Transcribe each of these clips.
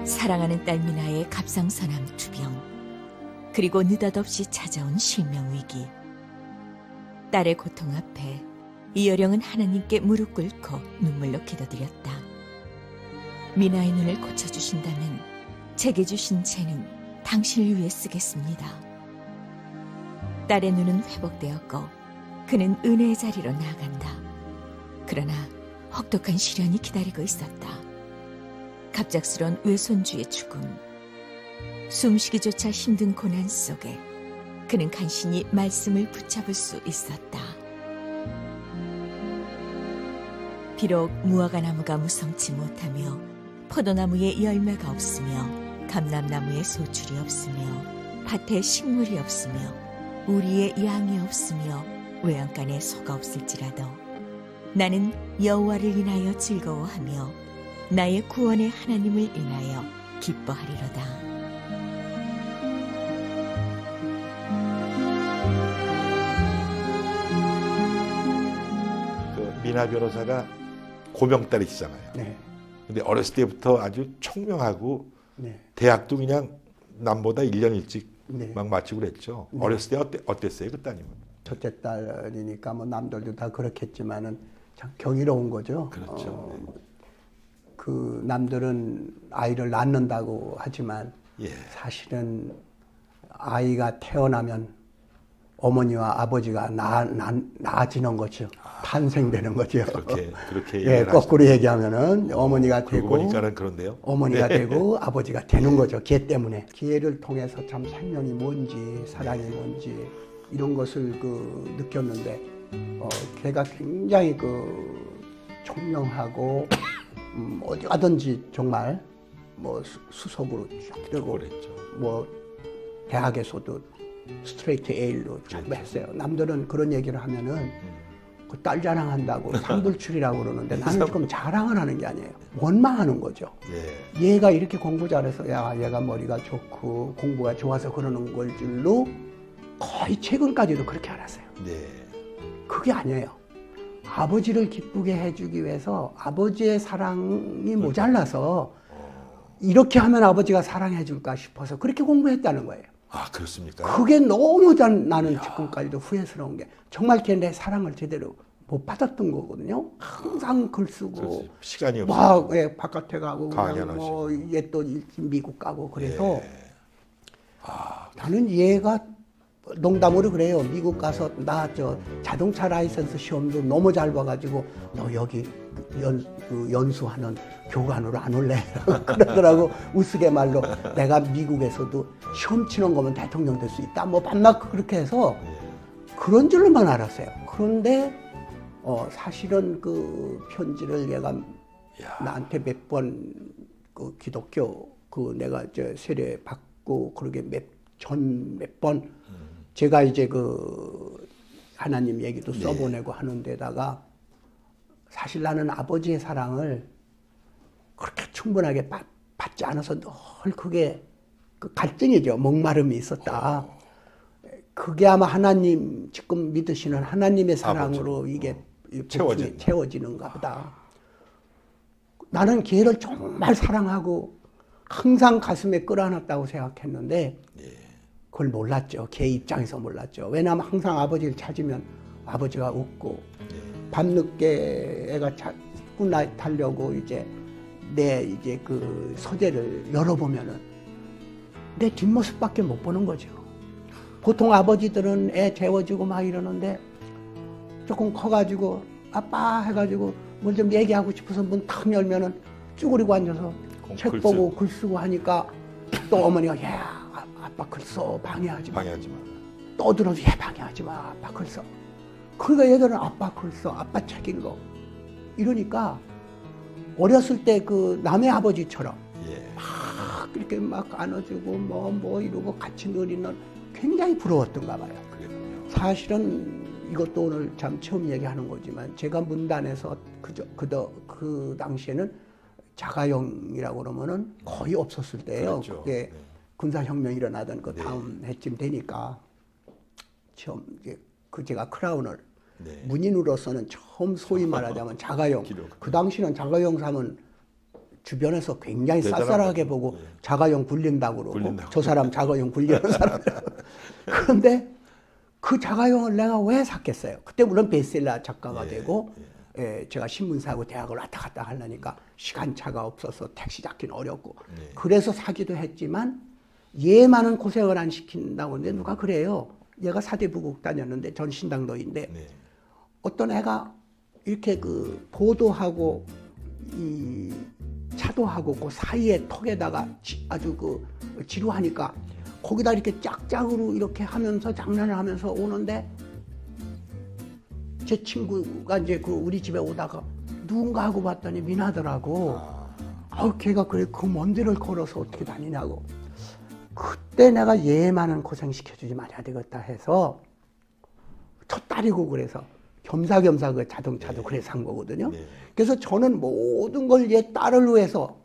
사랑하는 딸 미나의 갑상선암 투병, 그리고 느닷없이 찾아온 실명위기. 딸의 고통 앞에 이여령은 하나님께 무릎 꿇고 눈물로 기도드렸다. 미나의 눈을 고쳐주신다면 제게 주신 재능 당신을 위해 쓰겠습니다. 딸의 눈은 회복되었고 그는 은혜의 자리로 나아간다. 그러나 혹독한 시련이 기다리고 있었다. 갑작스러운 외손주의 죽음, 숨쉬기조차 힘든 고난 속에 그는 간신히 말씀을 붙잡을 수 있었다. 비록 무화과나무가 무성치 못하며 포도나무에 열매가 없으며 감람나무에 소출이 없으며 밭에 식물이 없으며 우리의 양이 없으며 외양간에 소가 없을지라도 나는 여호와를 인하여 즐거워하며 나의 구원의 하나님을 인하여 기뻐하리로다. 그 미나 변호사가 고명딸이시잖아요. 네. 근데 어렸을 때부터 아주 청명하고 네. 대학도 그냥 남보다 1년 일찍 네. 막 마치고 그랬죠. 네. 어렸을 때 어땠어요, 그 따님은? 첫째 딸이니까 뭐 남들도 다 그렇겠지만은 참 경이로운 거죠. 그렇죠. 그 남들은 아이를 낳는다고 하지만 예. 사실은 아이가 태어나면 어머니와 아버지가 나아지는 거죠. 탄생되는 거죠. 그렇게 예, 거꾸로 얘기하면은 어머니가 되고 보니까는 그런데요. 어머니가 네. 되고 아버지가 되는 거죠. 기회 때문에. 기회를 통해서 참 생명이 뭔지 사랑이 뭔지 이런 것을 느꼈는데 걔가 굉장히 총명하고 어디 가든지 정말 뭐 수석으로 쫙 되고 뭐 대학에서도 스트레이트 A로 쫙 했어요. 남들은 그런 얘기를 하면은 그 딸 자랑한다고 상불출이라고 그러는데 나는 지금 자랑을 하는 게 아니에요. 원망하는 거죠. 예. 얘가 이렇게 공부 잘해서 야 얘가 머리가 좋고 공부가 좋아서 그러는 걸 줄로 거의 최근까지도 그렇게 알았어요. 네. 그게 아니에요. 아버지를 기쁘게 해주기 위해서 아버지의 사랑이 모자라서 이렇게 하면 아버지가 사랑해 줄까 싶어서 그렇게 공부했다는 거예요. 아, 그렇습니까? 그게 너무 나는 지금까지도 후회스러운 게 정말 걔 내 사랑을 제대로 못 받았던 거거든요. 항상 글 쓰고 시간이 없어. 막 예, 바깥에 가고 그냥 얘 또 미국 가고 그래서 나는 얘가 농담으로 그래요. 미국 가서 나 자동차 라이선스 시험도 너무 잘 봐가지고 너 여기 연수하는 교관으로 안 올래? 그러더라고. 우스개 말로 내가 미국에서도 시험 치는 거면 대통령 될 수 있다. 뭐 반막 그렇게 해서 그런 줄로만 알았어요. 그런데 사실은 그 편지를 얘가 나한테 몇 번 기독교 내가 세례 받고 그러게 몇 번 제가 이제 하나님 얘기도 써보내고 하는 데다가 사실 나는 아버지의 사랑을 그렇게 충분하게 받지 않아서 늘 그게 갈등이죠. 목마름이 있었다. 그게 아마 하나님 지금 믿으시는 하나님의 사랑으로 이게 채워지는가 보다. 나는 걔를 정말 사랑하고 항상 가슴에 끌어안았다고 생각했는데 그걸 몰랐죠. 걔 입장에서 몰랐죠. 왜냐하면 항상 아버지를 찾으면 아버지가 웃고 밤늦게 애가 꿈나타려고 이제 그 서재를 열어보면은 내 뒷모습밖에 못 보는 거죠. 보통 아버지들은 애 재워주고 막 이러는데 조금 커가지고 아빠 해가지고 뭘 좀 얘기하고 싶어서 문 탁 열면은 쭈그리고 앉아서 책 보고 글 쓰고 하니까 또 어머니가 야 아빠 글 써. 방해하지 마. 떠들어도 방해하지 마. 아빠 글 써. 그러니까 얘들은 아빠 글 써. 아빠 책 읽어. 이러니까 어렸을 때 남의 아버지처럼 막 이렇게 막 안아주고 뭐 이러고 같이 놀이는 굉장히 부러웠던가 봐요. 사실은 이것도 오늘 참 처음 얘기하는 거지만 제가 문단에서 그 당시에는 자가용이라고 그러면은 거의 없었을 때예요. 그게 군사혁명이 일어나던 그 다음 해쯤 되니까 처음 제가 크라운을 문인으로서는 처음 소위 말하자면 자가용. 그 당시는 자가용 사면 주변에서 굉장히 대단한 쌀쌀하게 거죠. 보고 예. 자가용 굴린다고 그러고 굴린다고. 저 사람 자가용 굴리는 사람이라고. 그런데 그 자가용을 내가 왜 샀겠어요? 그때 물론 베스트셀러 작가가 예, 되고 제가 신문사하고 대학을 왔다 갔다 하려니까 시간차가 없어서 택시 잡기는 어렵고 그래서 사기도 했지만 얘만은 고생을 안 시킨다고 하는데 누가 그래요. 얘가 사대부국 다녔는데 전 신당도인데 어떤 애가 이렇게 그 보도하고 이 차도하고 그 사이에 턱에다가 아주 그 지루하니까 거기다 이렇게 짝짝으로 이렇게 하면서 장난을 하면서 오는데 제 친구가 이제 그 우리 집에 오다가 누군가 하고 봤더니 미나더라고. 아우 걔가 그래 그 먼 데를 걸어서 어떻게 다니냐고. 그때 내가 얘만은 고생시켜주지 말아야 되겠다 해서 첫 딸이고 그래서 겸사겸사 그 자동차도 그래서 산 거거든요. 그래서 저는 모든 걸 얘 딸을 위해서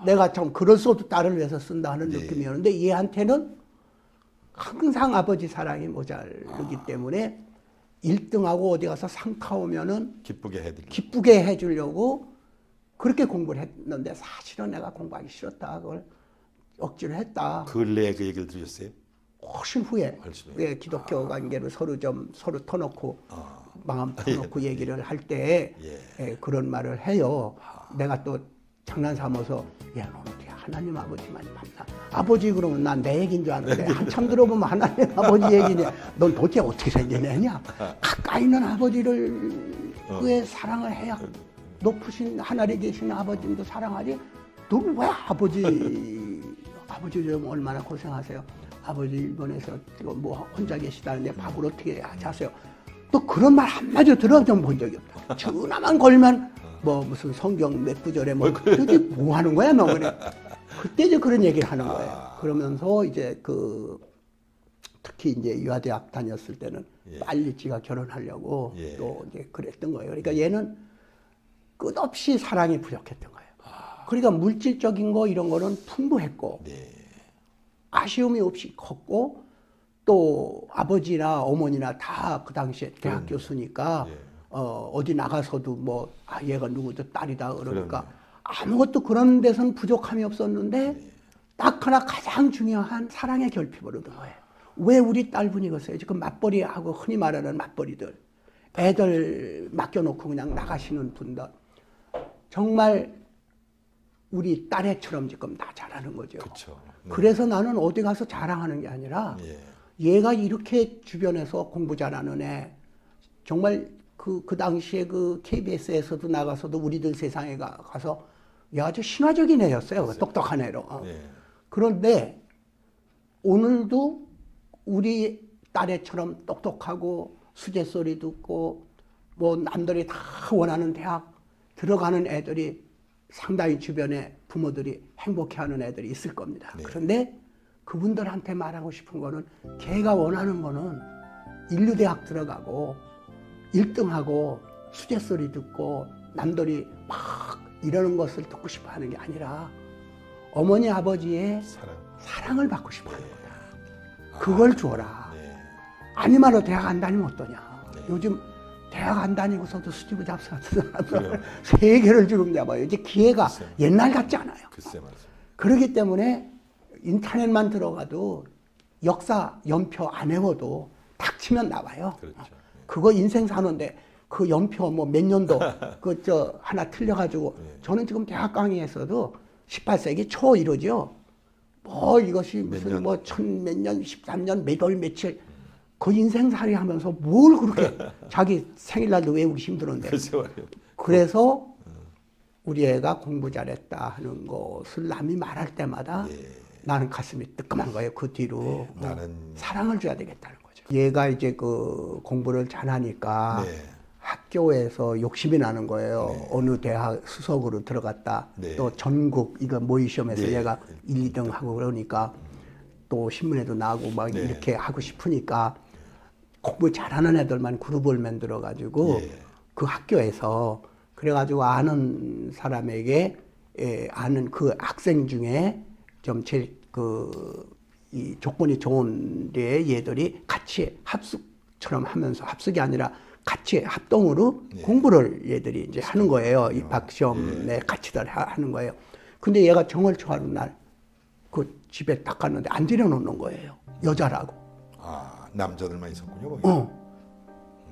내가 좀 글을 써도 딸을 위해서 쓴다 하는 느낌이었는데 얘한테는 항상 아버지 사랑이 모자르기 때문에 1등하고 어디 가서 상 타오면은 기쁘게 해주려고 그렇게 공부를 했는데 사실은 내가 공부하기 싫었다. 그걸 억지로 했다. 근래에 그 얘기를 들으셨어요? 훨씬 후에. 예, 기독교 관계로 서로 터놓고 마음 터놓고 얘기를 할 때 그런 말을 해요. 내가 또 장난 삼아서 야, 너 어떻게 하나님 아버지만 만나? 아버지 그러면 난 내 얘기인 줄 아는데 한참 들어보면 하나님 아버지 얘기냐? 넌 도대체 어떻게 생긴 애냐? 가까이 있는 아버지를 왜 사랑을 해야 높으신 하늘에 계신 아버님도 사랑하지? 넌 왜 아버지 좀 얼마나 고생하세요? 아버지 일본에서 뭐 혼자 계시다는데 밥을 어떻게 하세요? 또 그런 말 한마디 들어본 적이 없다. 전화만 걸면 뭐 무슨 성경 몇 구절에 뭐 도대체 뭐 하는 거야 너 그래. 그때 이제 그런 얘기를 하는 거예요. 그러면서 이제 그 특히 이제 유아대학 다녔을 때는 빨리 지가 결혼하려고 또 이제 그랬던 거예요. 그러니까 얘는 끝없이 사랑이 부족했던 거예요. 그러니까 물질적인 거 이런 거는 풍부했고 아쉬움이 없이 컸고 또 아버지나 어머니나 다 그 당시에 대학 교수니까 어디 나가서도 뭐 얘가 누구도 딸이다 그러니까 아무것도 그런 데서는 부족함이 없었는데 딱 하나 가장 중요한 사랑의 결핍을 얻은 거예요. 왜 우리 딸분이겠어요? 지금 맞벌이하고 흔히 말하는 맞벌이들 애들 맡겨놓고 그냥 나가시는 분들 정말 우리 딸애처럼 지금 다 자라는 거죠. 그래서 나는 어디 가서 자랑하는 게 아니라 얘가 이렇게 주변에서 공부 잘하는 애 정말 그 당시에 그 KBS에서도 나가서도 우리들 세상에 가서 야, 아주 신화적인 애였어요. 똑똑한 애로. 그런데 오늘도 우리 딸애처럼 똑똑하고 수제소리 듣고 뭐 남들이 다 원하는 대학 들어가는 애들이 상당히 주변에 부모들이 행복해하는 애들이 있을 겁니다. 그런데 그분들한테 말하고 싶은 거는 걔가 원하는 거는 인류대학 들어가고 1등하고 수제소리 듣고 남들이 막 이러는 것을 듣고 싶어 하는 게 아니라 어머니 아버지의 사랑을 받고 싶어 하는 거다. 그걸 주어라. 아니말로 대학 안 다니면 어떠냐. 요즘 대학 안 다니고서도 스티브 잡스 같은 사람들 세계를 지금 잡아요. 이제 기회가 옛날 같지 않아요. 그렇기 때문에 인터넷만 들어가도 역사 연표 안 외워도 탁 치면 나와요. 그거 인생 사는데 그 연표 뭐 몇 년도 하나 틀려가지고 저는 지금 대학 강의에서도 18세기 초 이러죠. 뭐 이것이 무슨 뭐 천 몇 년, 13년, 몇 월, 며칠 그 인생살이 하면서 뭘 그렇게 자기 생일날도 외우기 힘들었는데. 그래서 우리 애가 공부 잘했다 하는 것을 남이 말할 때마다 나는 가슴이 뜨끔한 거예요. 그 뒤로 나는 사랑을 줘야 되겠다는 거죠. 얘가 이제 그 공부를 잘하니까 학교에서 욕심이 나는 거예요. 어느 대학 수석으로 들어갔다. 또 전국 이거 모의시험에서 얘가 1, 2등 하고 그러니까 또 신문에도 나오고 막 이렇게 하고 싶으니까 공부 잘하는 애들만 그룹을 만들어 가지고 그 학교에서 그래가지고 아는 사람에게 아는 그 학생 중에 좀 제일 이 조건이 좋은 데 얘들이 같이 합숙처럼 하면서 합숙이 아니라 같이 합동으로 예. 공부를 얘들이 이제 하는 거예요. 입학 시험에 예. 같이들 하는 거예요. 근데 얘가 정월 초하는 날 그 집에 딱 갔는데 안 들여놓는 거예요. 여자라고. 아, 남자들만 있었군요. 거기.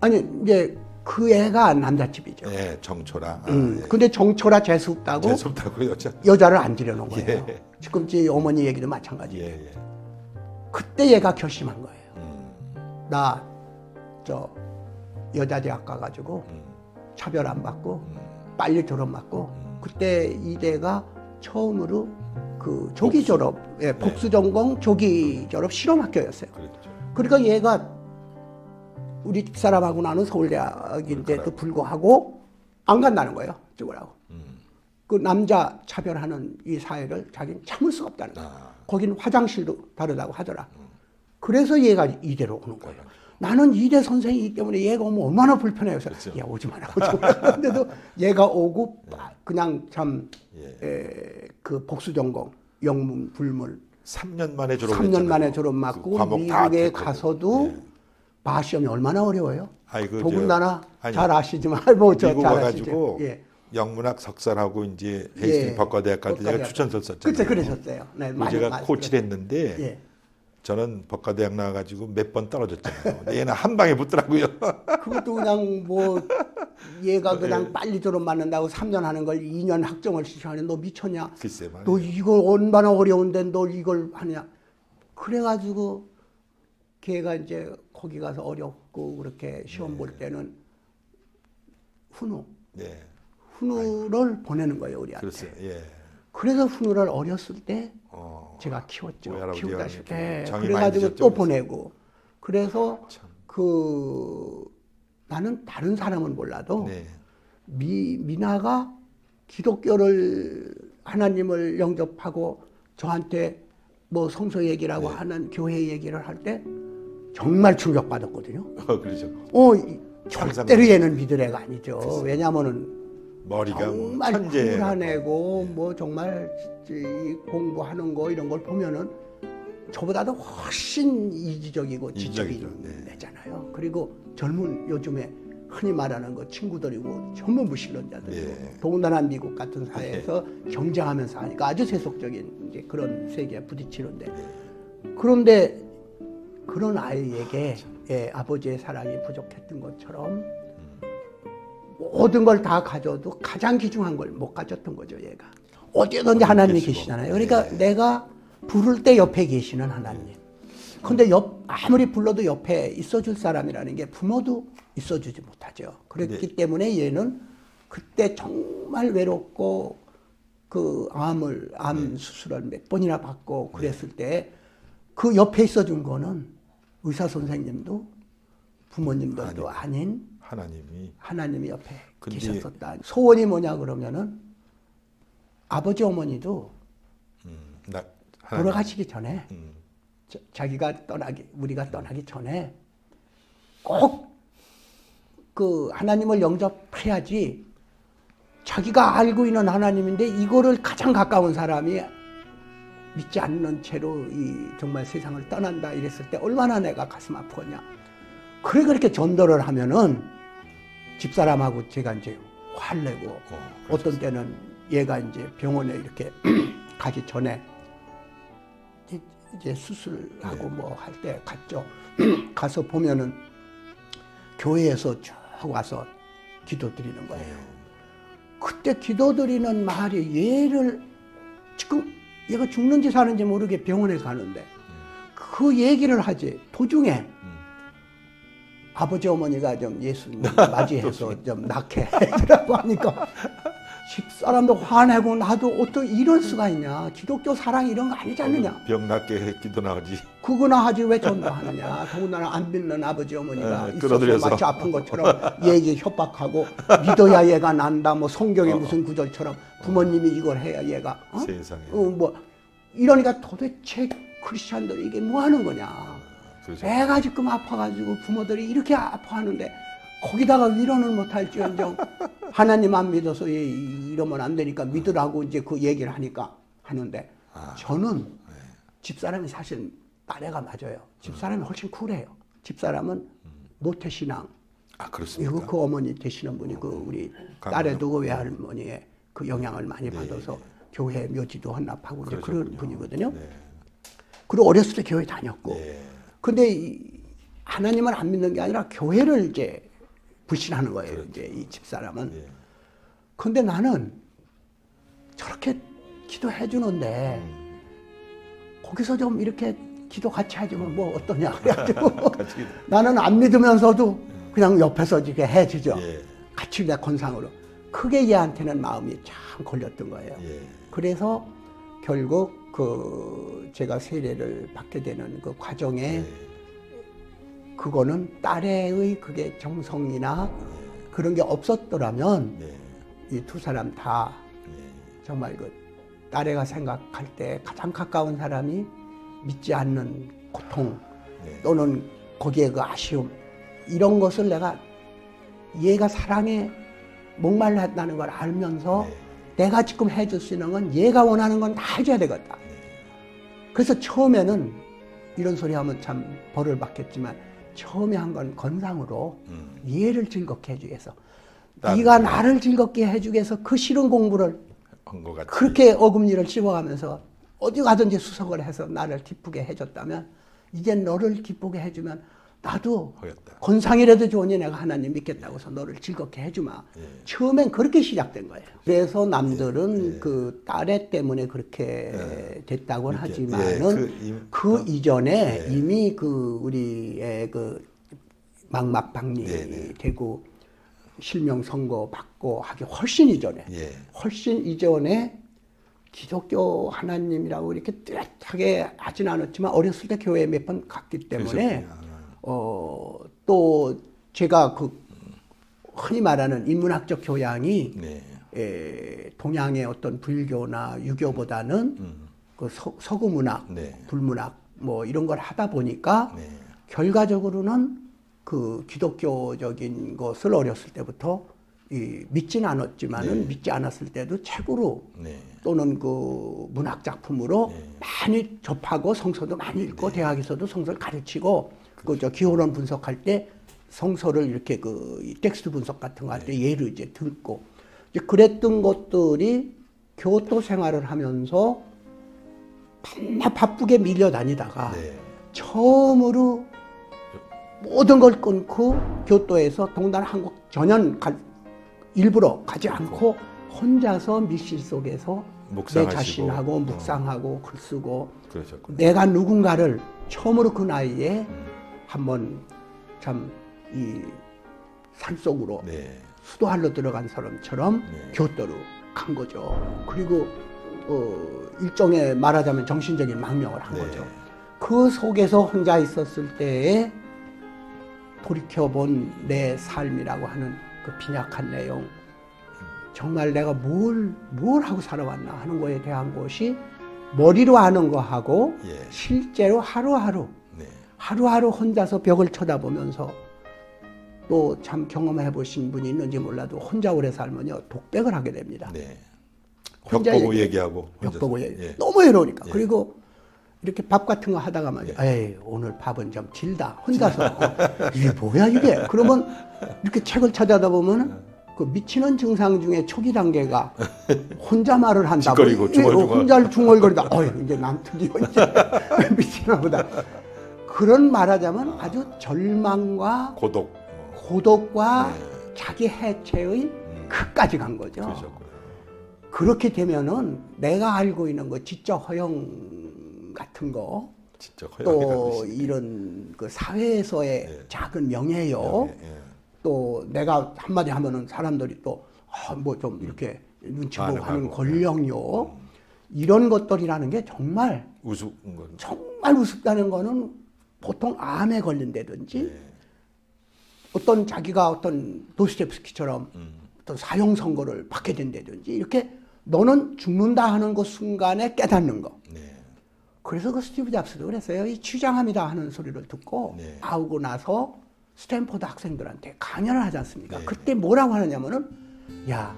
아니 이제 그 애가 남자집이죠. 예, 정초라. 예. 근데 정초라 재수 없다고 재수없다고 여자를 안 들여놓은 거예요. 예. 지금 제 어머니 얘기도 마찬가지예요. 예, 예. 그때 얘가 결심한 거예요. 나 저 여자 대학 가가지고 차별 안 받고 빨리 졸업 받고 그때 이대가 처음으로 그 조기 졸업, 예, 복수 전공 조기 졸업 실험학교였어요. 그랬죠. 그러니까 얘가 우리 집사람하고 나는 서울대학인데도 불구하고 안 간다는 거예요. 죽으라고. 그 남자 차별하는 이 사회를 자기는 참을 수가 없다는 거예요. 거기는 화장실도 다르다고 하더라. 그래서 얘가 이대로 오는 거예요. 나는 이대 선생이기 때문에 얘가 오면 얼마나 불편해요. 그래서 그렇죠. 야 오지 마라. 그런데도 얘가 오고 그냥 참 그 복수 전공 영문 불문 3년 만에 졸업. 3년 만에 졸업 맞고 그 과목 다 미국에 했거든. 가서도 예. 바 시험이 얼마나 어려워요. 아이고, 더군다나 아니, 잘 아시지만 뭐저 미국 잘 와가지고 아시죠. 예. 영문학 석사하고 이제 헤이스팅 법과대학 갈 때 제가 추천서 썼잖아요. 그때 그러셨어요. 네, 제가 코치를 했는데 예. 저는 법과대학 나와가지고 몇 번 떨어졌잖아요. 근데 얘는 한 방에 붙더라고요. 그것도 그냥 뭐 얘가 그냥 빨리 졸업 맞는다고 3년 하는 걸 2년 학점을 시켜하는데 너 미쳤냐? 글쎄 말이에요. 너 이걸 얼마나 어려운데 너 이걸 하냐? 그래가지고 걔가 이제 거기 가서 어렵고 그렇게 시험 볼 때는 네. 훈우를 보내는 거예요 우리한테. 그랬어요. 예. 그래서 훈우를 어렸을 때 제가 키웠죠. 우리 할아버지가 키우다시피. 정이 많이 그래가지고 드셨죠, 또 그래서. 보내고. 그래서 참. 나는 다른 사람은 몰라도 네. 미나가 기독교를 하나님을 영접하고 저한테 뭐 성서 얘기라고 하는 교회 얘기를 할 때 정말 충격받았거든요. 그러죠. 절대로 얘는 믿을 애가 아니죠. 왜냐하면은 머리가 정말 뭐 천재. 쿨한 애고 뭐 정말 이 공부하는 거 이런 걸 보면은 저보다도 훨씬 이기적이고 지적인 이기적이죠. 네. 애잖아요. 그리고 젊은 요즘에 흔히 말하는 거 친구들이고 전부 무신론자들이고 예. 더군다나 미국 같은 사회에서 경쟁하면서 하니까 아주 세속적인 이제 그런 세계에 부딪히는데 그런데 그런 아이에게 아버지의 사랑이 부족했던 것처럼 모든 걸 다 가져도 가장 귀중한 걸 못 가졌던 거죠, 얘가. 어디든지 하나님이 계시잖아요. 그러니까 내가 부를 때 옆에 계시는 하나님. 근데 아무리 불러도 옆에 있어줄 사람이라는 게 부모도 있어주지 못하죠. 그렇기 때문에 얘는 그때 정말 외롭고 그 암 수술을 몇 번이나 받고 그랬을 때 그 옆에 있어준 거는 의사 선생님도 부모님들도 아닌 하나님이 옆에 계셨었다. 소원이 뭐냐 그러면은 아버지 어머니도 돌아가시기 전에 우리가 떠나기 전에 꼭 그 하나님을 영접해야지 자기가 알고 있는 하나님인데 이거를 가장 가까운 사람이 믿지 않는 채로 이 정말 세상을 떠난다 이랬을 때 얼마나 내가 가슴 아프겠냐. 그렇게 전도를 하면은 집사람하고 제가 이제 화를 내고 어떤 때는 얘가 이제 병원에 이렇게 가기 전에 이제 수술하고 뭐 할 때 갔죠. 가서 보면은 교회에서 쭉 와서 기도 드리는 거예요. 그때 기도 드리는 말이 얘를 지금 얘가 죽는지 사는지 모르게 병원에 가는데 그 얘기를 하지. 도중에 아버지 어머니가 좀 예수님 맞이해서 좀 낳게 해라고 하니까 집사람도 화내고 나도 어떻게 이럴 수가 있냐. 기독교 사랑 이런 거 아니지 않느냐. 병 낫게 기도나 하지. 그거나 하지 왜 전도하느냐. 더군다나 안 믿는 아버지 어머니가 있어서 끌어들여서. 마치 아픈 것처럼 얘기 협박하고 믿어야 얘가 난다. 뭐 성경에 무슨 구절처럼 부모님이 이걸 해야 얘가 세상에. 뭐 이러니까 도대체 크리스찬들이 이게 뭐 하는 거냐. 그렇죠. 애가 지금 아파가지고 부모들이 이렇게 아파하는데 거기다가 위로는 못할지언정 하나님 안 믿어서 이러면 안 되니까 믿으라고 이제 그 얘기를 하는데 저는 집사람이 사실 딸애가 맞아요. 집사람이 훨씬 쿨해요. 집사람은 모태신앙 아, 그렇습니까? 이거 그 어머니 되시는 분이 그 우리 딸에도 그 외할머니의 그 영향을 많이 받아서 교회 묘지도 헌납하고 이제 그런 분이거든요. 네. 그리고 어렸을 때 교회 다녔고. 네. 근데 하나님을 안 믿는 게 아니라 교회를 이제 불신하는 거예요. 그렇죠. 이제 이 집사람은. 네. 근데 나는 저렇게 기도해 주는데 거기서 좀 이렇게 기도 같이 해주면 뭐 어떠냐 그래가지고 나는 안 믿으면서도 그냥 옆에서 이렇게 해주죠. 예. 같이 내 건상으로. 크게 얘한테는 마음이 참 걸렸던 거예요. 예. 그래서 결국 그 제가 세례를 받게 되는 그 과정에 그거는 딸의 그게 정성이나 그런 게 없었더라면 이 두 사람 다 정말 그 딸애가 생각할 때 가장 가까운 사람이 믿지 않는 고통 또는 거기에 그 아쉬움 이런 것을 내가 얘가 사랑에 목말랐다는 걸 알면서 내가 지금 해줄 수 있는 건 얘가 원하는 건 다 해줘야 되겠다. 그래서 처음에는 이런 소리 하면 참 벌을 받겠지만 처음에 한 건 건상으로 얘를 즐겁게 해주기 위해서 네가 나를 즐겁게 해주기 위해서 그 싫은 공부를 한 것 같이. 그렇게 어금니를 씹어가면서 어디 가든지 수석을 해서 나를 기쁘게 해줬다면 이제 너를 기쁘게 해주면 나도 하겠다. 건상이라도 좋으니 내가 하나님 믿겠다고 해서 너를 즐겁게 해주마. 처음엔 그렇게 시작된 거예요. 그래서 남들은 그 딸애 때문에 그렇게 됐다고는 하지만은 그 이전에 이미 그 우리의 그 막막박리 되고 실명 선고 받고 하기 훨씬 이전에 훨씬 이전에 기독교 하나님이라고 이렇게 뚜렷하게 하진 않았지만 어렸을 때 교회에 몇 번 갔기 때문에 또 제가 그 흔히 말하는 인문학적 교양이 동양의 어떤 불교나 유교보다는 그 서구 문학, 불문학 뭐 이런 걸 하다 보니까 결과적으로는 그 기독교적인 것을 어렸을 때부터 믿지는 않았지만은 믿지 않았을 때도 책으로 또는 그 문학 작품으로 많이 접하고 성서도 많이 읽고 대학에서도 성서를 가르치고 그 저 기호론 분석할 때 성서를 이렇게 그 텍스트 분석 같은 거 할 때 예를 이제 듣고 이제 그랬던 것들이 교토 생활을 하면서 맨날 바쁘게 밀려다니다가 처음으로 모든 걸 끊고 교토에서 동단 한국 전혀 일부러 가지 않고 혼자서 밀실 속에서 내 자신하고 묵상하고 글 쓰고 내가 누군가를 처음으로 그 나이에 한번 참 이 산속으로 수도할로 들어간 사람처럼 교토로 간 거죠. 그리고 일종의 말하자면 정신적인 망명을 한 거죠. 그 속에서 혼자 있었을 때에 돌이켜본 내 삶이라고 하는 그 빈약한 내용 정말 내가 뭘 하고 살아왔나 하는 거에 대한 것이 머리로 하는 거하고 실제로 하루하루 혼자서 벽을 쳐다보면서 또 참 경험해 보신 분이 있는지 몰라도 혼자 오래 살면요 독백을 하게 됩니다. 벽 보고 얘기하고 벽 보고 너무 외로우니까. 그리고 이렇게 밥 같은 거 하다가 말이야. 에이 오늘 밥은 좀 질다. 혼자서 이게 뭐야 이게. 그러면 이렇게 책을 찾아다 보면 그 미치는 증상 중에 초기 단계가 혼자 말을 한다고. 혼자 중얼거리다. 이제 난 드디어 이제 미치나 보다. 그런 말하자면 아주 절망과 고독과 자기 해체의 극까지 간 거죠. 그렇게 되면은 내가 알고 있는 거 지적 허영 같은 거, 또 이런 그 사회에서의 작은 명예요. 또 내가 한마디 하면은 사람들이 또 뭐 좀 이렇게 눈치 보고 하는 권력요. 이런 것들이라는 게 정말 정말 우습다는 거는 보통 암에 걸린다든지 어떤 자기가 어떤 도스토옙스키처럼 어떤 사형 선고를 받게 된다든지 이렇게 너는 죽는다 하는 그 순간에 깨닫는 거. 그래서 그 스티브 잡스도 그랬어요. 이 취장합니다 하는 소리를 듣고 나오고 나서 스탠포드 학생들한테 강연을 하지 않습니까? 그때 뭐라고 하느냐면은 야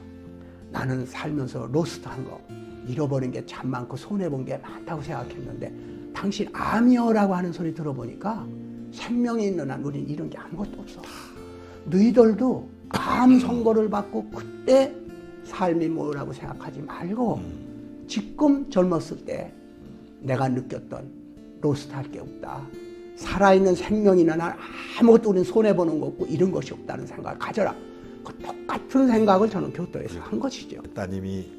나는 살면서 로스트한 거 잃어버린 게 참 많고 손해본 게 많다고 생각했는데 당신 암이여라고 하는 소리 들어보니까 생명이 있는 한 우린 이런 게 아무것도 없어. 너희들도 암 선고를 받고 그때 삶이 뭐라고 생각하지 말고 지금 젊었을 때 내가 느꼈던 로스트할 게 없다. 살아있는 생명이나 난 아무것도 우리는 손해보는 거 없고 이런 것이 없다는 생각을 가져라. 그 똑같은 생각을 저는 교토에서 한 것이죠. 따님이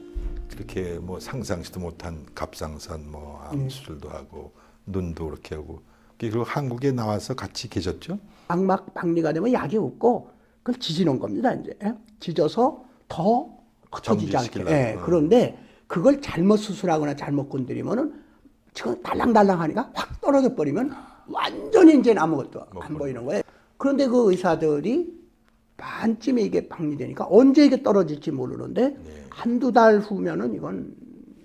그렇게 뭐 상상치도 못한 갑상선 뭐 암 수술도 하고 눈도 그렇게 하고 그리고 한국에 나와서 같이 계셨죠? 망막 박리가 되면 약이 없고 그걸 지지는 겁니다. 이제 지져서 더 커지지 않게. 예, 그런데 그걸 잘못 수술하거나 잘못 건드리면은 지금 달랑달랑하니까 확 떨어져 버리면 완전히 이제 아무것도 안 보이는 거예요. 그런데 그 의사들이 반쯤에 이게 박리되니까 언제 이게 떨어질지 모르는데 네. 한두 달 후면은 이건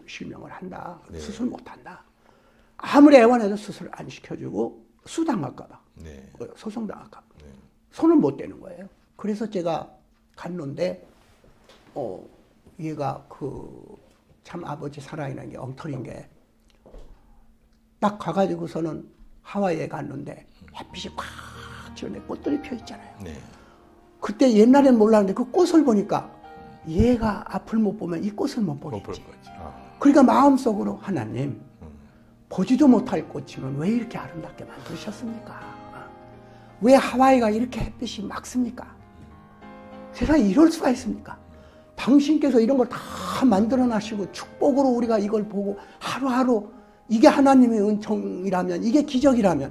실명을 한다. 네. 수술 못 한다. 아무리 애원해도 수술 안 시켜주고 수당할까 봐. 네. 소송당할까 봐. 네. 손을 못 대는 거예요. 그래서 제가 갔는데 얘가 참 아버지 살아있는 게 엉터리인 게 딱 가가지고서는 하와이에 갔는데 햇빛이 꽉 지어내 꽃들이 펴 있잖아요. 네. 그때 옛날엔 몰랐는데 그 꽃을 보니까 얘가 앞을 못 보면 이 꽃을 못 보겠지. 그러니까 마음속으로 하나님 보지도 못할 꽃이면 왜 이렇게 아름답게 만드셨습니까? 왜 하와이가 이렇게 햇빛이 막습니까? 세상에 이럴 수가 있습니까? 당신께서 이런 걸 다 만들어 놔시고 축복으로 우리가 이걸 보고 하루하루 이게 하나님의 은총이라면 이게 기적이라면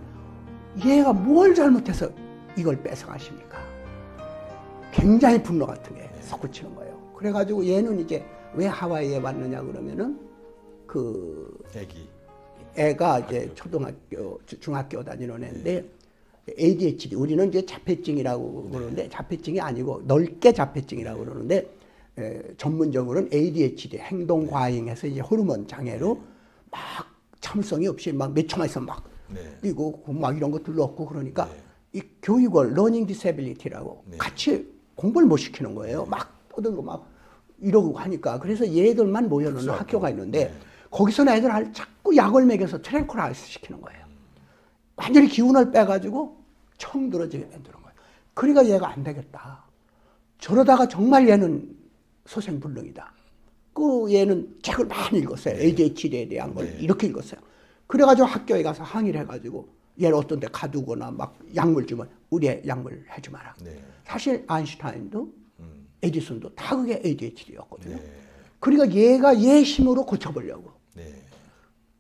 얘가 뭘 잘못해서 이걸 뺏어가십니까? 굉장히 분노 같은 게 솟구치는 거예요. 그래가지고 얘는 이제 왜 하와이에 왔느냐 그러면은 애가 이제 초등학교, 중학교 다니는 애인데 ADHD, 우리는 이제 자폐증이라고 그러는데 자폐증이 아니고 넓게 자폐증이라고 그러는데 전문적으로는 ADHD, 행동과잉해서 이제 호르몬 장애로 막 참을성이 없이 막 몇 초만 있으면 막 뛰고 막 이런 것들도 없고 그러니까 이 교육을 러닝 디세빌리티라고 같이 공부를 못 시키는 거예요. 막 떠들고 막 이러고 하니까. 그래서 얘들만 모여놓는 학교가 있는데 거기서는 애들 자꾸 약을 먹여서 트랭쿨라이즈 시키는 거예요. 완전히 기운을 빼가지고 청 들어지게 만드는 거예요. 그러니까 얘가 안 되겠다. 저러다가 정말 얘는 소생불능이다. 얘는 책을 많이 읽었어요. ADHD에 대한 걸 이렇게 읽었어요. 그래가지고 학교에 가서 항의를 해가지고 얘를 어떤 데 가두거나 막 약물 주면 우리 애 약물 해주 마라. 사실 아인슈타인도 에디슨도 다 그게 ADHD였거든요. 그러니까 얘가 얘 힘으로 고쳐보려고.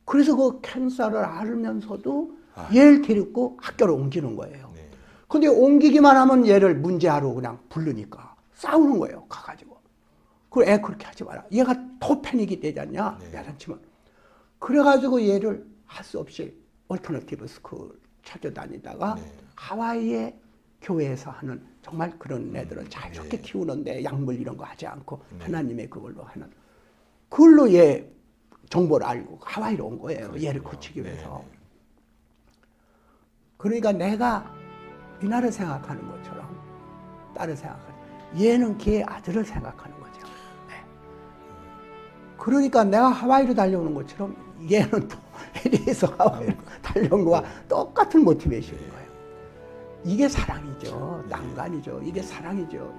그래서 그 캔서를 앓으면서도 얘를 데리고 학교를 옮기는 거예요. 근데 옮기기만 하면 얘를 문제아로 그냥 부르니까 싸우는 거예요. 가가지고. 그리고 애 그렇게 하지 마라. 얘가 더 패닉이 되지 않냐? 야단치면. 그래가지고 얘를 할 수 없이 얼터너티브 스쿨 찾아다니다가 하와이의 교회에서 하는 정말 그런 애들을 자유롭게 키우는데 약물 이런 거 하지 않고 하나님의 그걸로 하는 그걸로 얘 정보를 알고 하와이로 온 거예요. 얘를 고치기 위해서. 그러니까 내가 이나를 생각하는 것처럼 딸을 생각하는 얘는 걔 아들을 생각하는 거죠. 그러니까 내가 하와이로 달려오는 것처럼 얘는 또 LA에서 하와이로 달려온 거와 똑같은 모티베이션인 거예요. 이게 사랑이죠. 난간이죠. 이게 사랑이죠.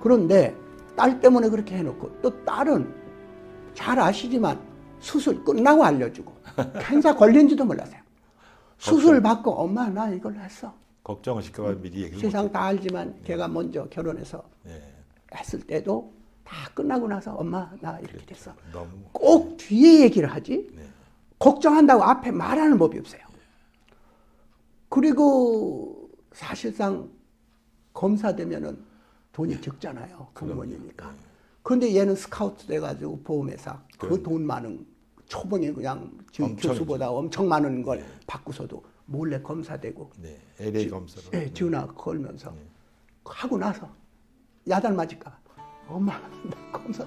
그런데 딸 때문에 그렇게 해놓고 또 딸은 잘 아시지만 수술 끝나고 알려주고 캔서 걸린지도 몰랐어요. 수술 받고 엄마 나 이걸로 했어. 걱정을 시켜봐 미리 얘기를 세상 다 알지만 걔가 먼저 결혼해서 했을 때도 다 끝나고 나서 엄마 나 이렇게 됐어. 꼭 뒤에 얘기를 하지. 걱정한다고 앞에 말하는 법이 없어요. 그리고 사실상 검사되면은 돈이 적잖아요. 공무원이니까. 그런데 얘는 스카우트 돼가지고 보험회사 그 돈 많은 초봉이 그냥 교수보다 엄청 많은 걸 받고서도 몰래 검사되고 LA 검사로 전화 걸면서 하고 나서 야단 맞을까 봐 엄마 나 검사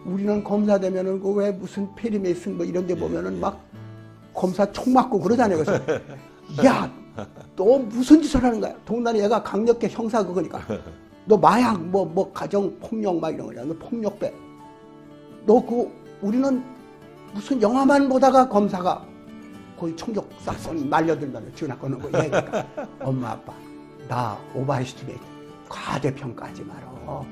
우리는 검사되면은 그 왜 무슨 페리메이슨 뭐 이런 데 보면은 막 검사 총 맞고 그러잖아요. 그래서 야 너 무슨 짓을 하는 거야? 동남아 얘가 강력계 형사 그거니까 너 마약 뭐 가정 폭력 막 이런 거냐? 너 폭력배 너 우리는 무슨 영화만 보다가 검사가 거의 총격 싹 말려들면 전화 거는 거 얘기니까 엄마 아빠 나 오버에스티메이트 과대평가하지 마라.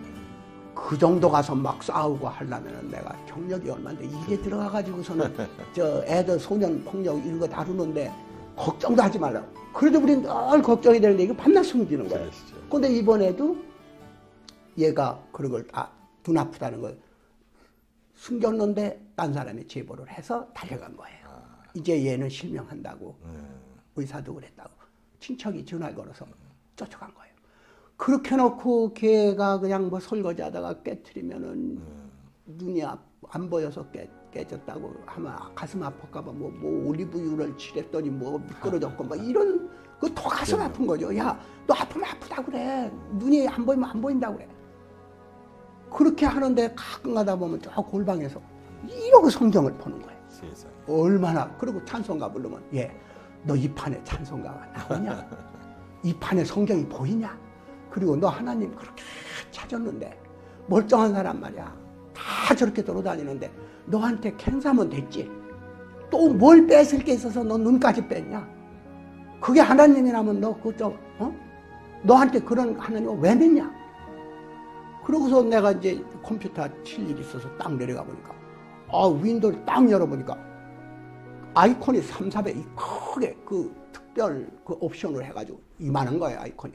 그 정도 가서 막 싸우고 하려면 내가 경력이 얼마인데 이게 들어가가지고서는 저 애들 소년 폭력 이런 거 다루는데 걱정도 하지 말라. 그래도 우린 늘 걱정이 되는데 이거 밤낮 숨기는 거예요. 근데 이번에도 얘가 그런 걸 눈 아프다는 걸 숨겼는데 딴 사람이 제보를 해서 달려간 거예요. 이제 얘는 실명한다고 의사도 그랬다고 친척이 전화 걸어서 쫓아간 거예요. 그렇게 놓고 걔가 그냥 뭐 설거지하다가 깨트리면은 눈이 안 보여서 깨졌다고 하면 가슴 아플까봐 뭐 올리브유를 칠했더니 뭐 미끄러졌고 막 이런 그 더 가슴 아픈 거죠. 야, 너 아프면 아프다 그래. 눈이 안 보이면 안 보인다 그래. 그렇게 하는데 가끔 가다 보면 저 골방에서 이러고 성경을 보는 거예요. 세상에. 얼마나. 그리고 찬송가 부르면 너 이 판에 찬송가가 나오냐? 이 판에 성경이 보이냐? 그리고 너 하나님 그렇게 찾았는데 멀쩡한 사람 말이야. 다 저렇게 돌아다니는데 너한테 캔사면 됐지. 또 뭘 뺏을 게 있어서 너 눈까지 뺐냐? 그게 하나님이라면 너 너한테 그런 하나님을 왜 믿냐? 그러고서 내가 이제 컴퓨터 칠 일이 있어서 딱 내려가 보니까 윈도우를 딱 열어보니까 아이콘이 3, 400 크게 그 특별 그 옵션을 해가지고 이만한 거예요 아이콘이.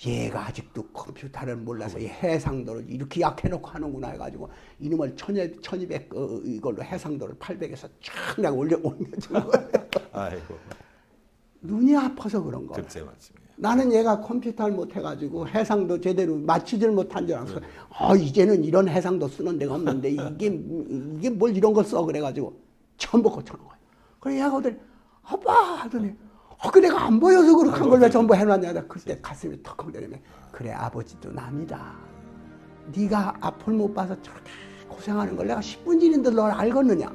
얘가 아직도 컴퓨터를 몰라서 이 해상도를 이렇게 약해놓고 하는구나 해가지고 이놈을 1200 이걸로 해상도를 800에서 쫙 내가 올려준 거예요. 아이고. 눈이 아파서 그런 거예요. 글쎄 맞습니다. 나는 얘가 컴퓨터를 못해가지고 해상도 제대로 맞추질 못한 줄 알았어. 이제는 이런 해상도 쓰는 데가 없는데 이게 뭘 이런 걸 써 그래가지고 전부 고쳐놓은 거예요. 그래 얘가 오더니 아빠 하더니 그 내가 안 보여서 그렇게 한 걸 왜 전부 해놨냐. 그때 가슴이 턱 내리면 그래 아버지도 남이다. 네가 앞을 못 봐서 저렇게 고생하는 걸 내가 10분 지인데 널 알겠느냐.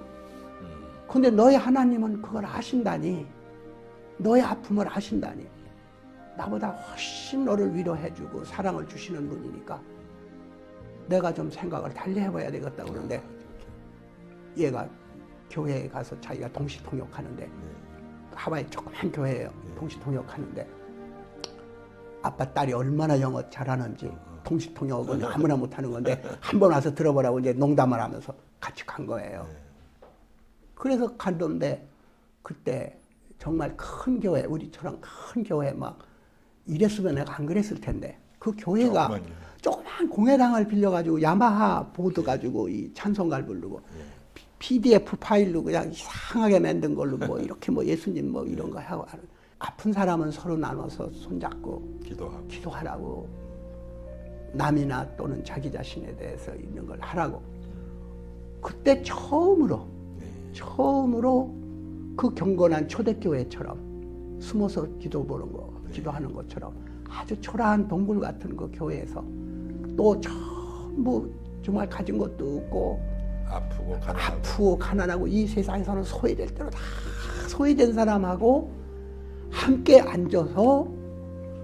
근데 너희 하나님은 그걸 아신다니. 너의 아픔을 아신다니. 나보다 훨씬 너를 위로해주고 사랑을 주시는 분이니까 내가 좀 생각을 달리 해봐야 되겠다 그러는데 얘가 교회에 가서 자기가 동시통역하는데 하와이 조그만 교회예요. 동시통역하는데 아빠 딸이 얼마나 영어 잘하는지 동시통역은 아무나 못하는 건데 한번 와서 들어보라고 이제 농담을 하면서 같이 간 거예요. 그래서 갔는데 그때 정말 큰 교회 우리처럼 큰 교회 막 이랬으면 내가 안 그랬을 텐데 그 교회가 조그만 공회당을 빌려가지고 야마하 보드 가지고 이 찬송가를 부르고 PDF 파일로 그냥 이상하게 만든 걸로 뭐 이렇게 뭐 예수님 뭐 이런 거 하고 아픈 사람은 서로 나눠서 손잡고 기도하라고 남이나 또는 자기 자신에 대해서 있는 걸 하라고 그때 처음으로 그 경건한 초대교회처럼 숨어서 기도하는 것처럼 아주 초라한 동굴 같은 그 교회에서 또 전부 정말 가진 것도 없고 아프고 가난하고 이 세상에서는 소외될 대로 다 소외된 사람하고 함께 앉아서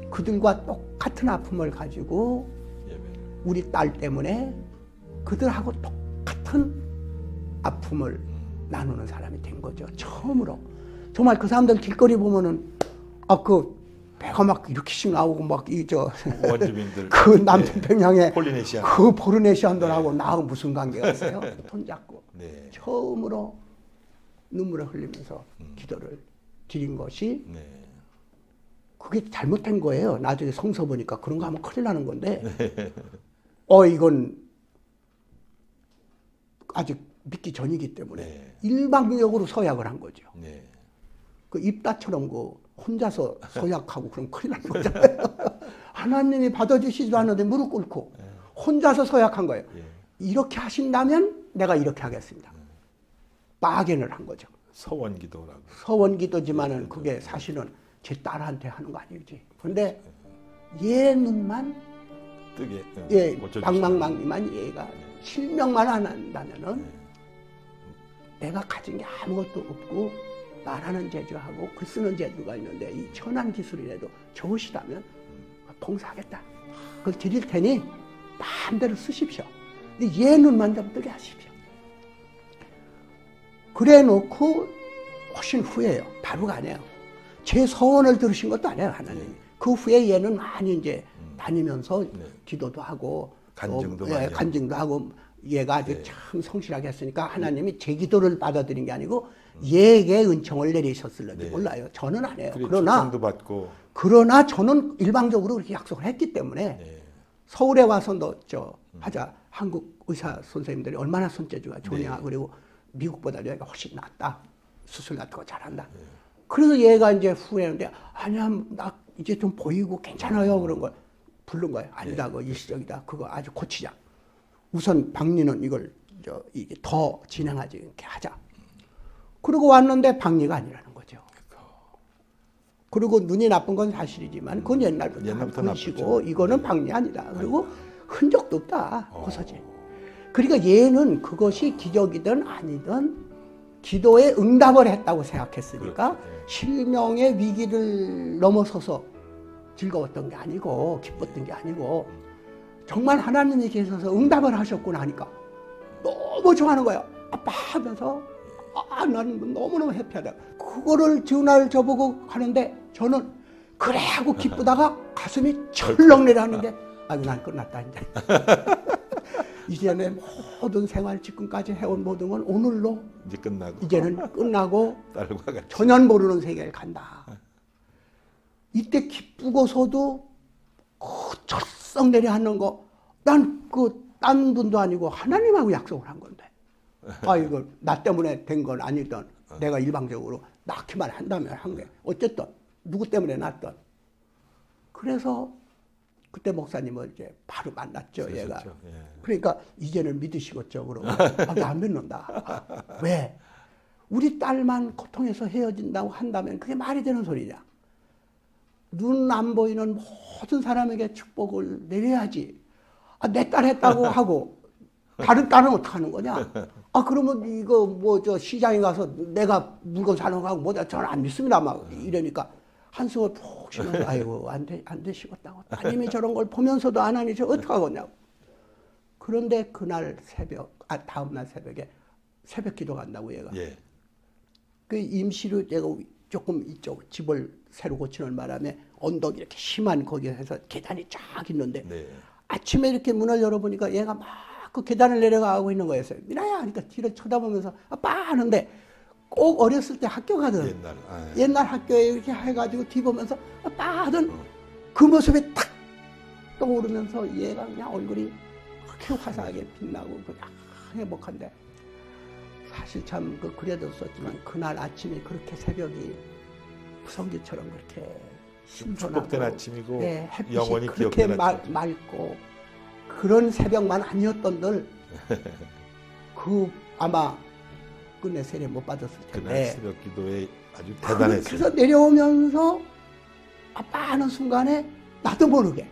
그들과 똑같은 아픔을 가지고 우리 딸 때문에 그들하고 똑같은 아픔을 나누는 사람이 된 거죠. 처음으로. 정말 그 사람들 길거리 보면은 그 배가 막 이렇게씩 나오고 막 원주민들 그 남태평양에 폴리네시안 그 포르네시안들하고 나하고 무슨 관계가 있어요? 손잡고 처음으로 눈물을 흘리면서 기도를 드린 것이 그게 잘못된 거예요. 나중에 성서 보니까 그런 거 하면 큰일 나는 건데 이건 아직 믿기 전이기 때문에 일방적으로 서약을 한 거죠. 그 입다처럼 혼자서 서약하고 그럼 큰일 나는 거잖아요. 하나님이 받아주시지도 않는데 무릎 꿇고 혼자서 서약한 거예요. 이렇게 하신다면 내가 이렇게 하겠습니다. 빠겐을 한 거죠. 서원기도라고. 서원기도지만은 그게 사실은 제 딸한테 하는 거 아니지. 근데 얘 눈만 뜨게 방망망이만 얘가 실명만 안 한다면은 내가 가진 게 아무것도 없고 말하는 재주하고 글 쓰는 재주가 있는데 이 천한 기술이라도 좋으시다면 봉사하겠다. 그걸 드릴 테니 마음대로 쓰십시오. 근데 얘 눈만 좀 뜨게 하십시오. 그래 놓고 훨씬 후에요. 바로가 아니에요. 제 서원을 들으신 것도 아니에요, 하나님이. 그 후에 얘는 많이 이제 다니면서 네. 기도도 하고 간증도 또, 많이 예, 간증도 하고 얘가 아주 네. 참 성실하게 했으니까 하나님이 제 기도를 받아들인 게 아니고 얘에게 은총을 내리셨을지 네. 몰라요. 저는 안 해요. 그래, 그러나 초청도 받고 그러나 저는 일방적으로 그렇게 약속을 했기 때문에 네. 서울에 와서 너 하자. 한국 의사 선생님들이 얼마나 손재주가 좋냐. 네. 그리고 미국보다 얘가 훨씬 낫다. 수술 같은 거 잘한다. 그래서 얘가 이제 후회하는데 아니야 나 이제 좀 보이고 괜찮아요. 그런 걸 부른 거예요. 아니다. 그거 일시적이다. 그거 아주 고치자. 우선 박리는 이걸 이게 더 진행하지 이렇게 하자. 그러고 왔는데 박리가 아니라는 거죠. 그리고 눈이 나쁜 건 사실이지만 그건 옛날부터 나쁘시고 나쁘죠. 이거는 박리 아니다. 그리고 흔적도 없다. 고소지. 그러니까 얘는 그것이 기적이든 아니든 기도에 응답을 했다고 생각했으니까 그렇죠. 네. 실명의 위기를 넘어서서 즐거웠던 게 아니고 기뻤던 게 아니고 정말 하나님이 계셔서 응답을 하셨구나 하니까 너무 좋아하는 거예요. 아빠 하면서 나는 너무너무 해피하다. 그거를 전화를 저보고 하는데 저는 그래 하고 기쁘다가 가슴이 철렁 내려하는데 난 끝났다 이제. 이제는 모든 생활 지금까지 해온 모든 건 오늘로 이제 끝나고 이제는 끝나고 딸과 같이 전혀 모르는 세계에 간다. 이때 기쁘고서도 철썩 내려앉는 거 난 딴 분도 아니고 하나님하고 약속을 한 건데 이거 나 때문에 된 건 아니던 내가 일방적으로 낳기만 한다면 한 게 어쨌든 누구 때문에 낳았던 그래서 그때 목사님을 이제 바로 만났죠. 얘가. 예. 그러니까 이제는 믿으시겠죠. 그러고 안 믿는다. 왜? 우리 딸만 고통해서 헤어진다고 한다면 그게 말이 되는 소리냐. 눈 안 보이는 모든 사람에게 축복을 내려야지. 내 딸 했다고 하고 다른 딸은 어떻게 하는 거냐. 그러면 이거 시장에 가서 내가 물건 사는 거하고 뭐다 저는 안 믿습니다. 막 이러니까 한숨을 푹 쉬면서 아이고 안 되시겠다고. 따님이 저런 걸 보면서도 안 하니 저 어떡하겠냐고. 그런데 그날 다음날 새벽에 새벽 기도 간다고 얘가. 예. 그 임시로 내가 조금 이쪽 집을 새로 고치는 바람에 언덕 이렇게 심한 거기에서 계단이 쫙 있는데 네. 아침에 이렇게 문을 열어보니까 얘가 막 그 계단을 내려가고 있는 거였어요. 미나야 하니까 뒤를 쳐다보면서 아빠 하는데 꼭 어렸을 때 학교 가든 옛날 학교에 이렇게 해가지고 뒤보면서 아빠 하던 그 모습이 탁 떠오르면서 얘가 그냥 얼굴이 그렇게 화사하게 빛나고 그냥 행복한데 사실 참 그래도 썼지만 그날 아침이 그렇게 새벽이 부성기처럼 그렇게 신선하고 축복된 아침이고 네, 햇빛이 영원히 그렇게 기억될 아침이죠. 맑고 그런 새벽만 아니었던들 아마 끝내 세례 못 받았을 텐데 그날 새벽 기도에 아주 대단했어요. 그래서 내려오면서 아빠 하는 순간에 나도 모르게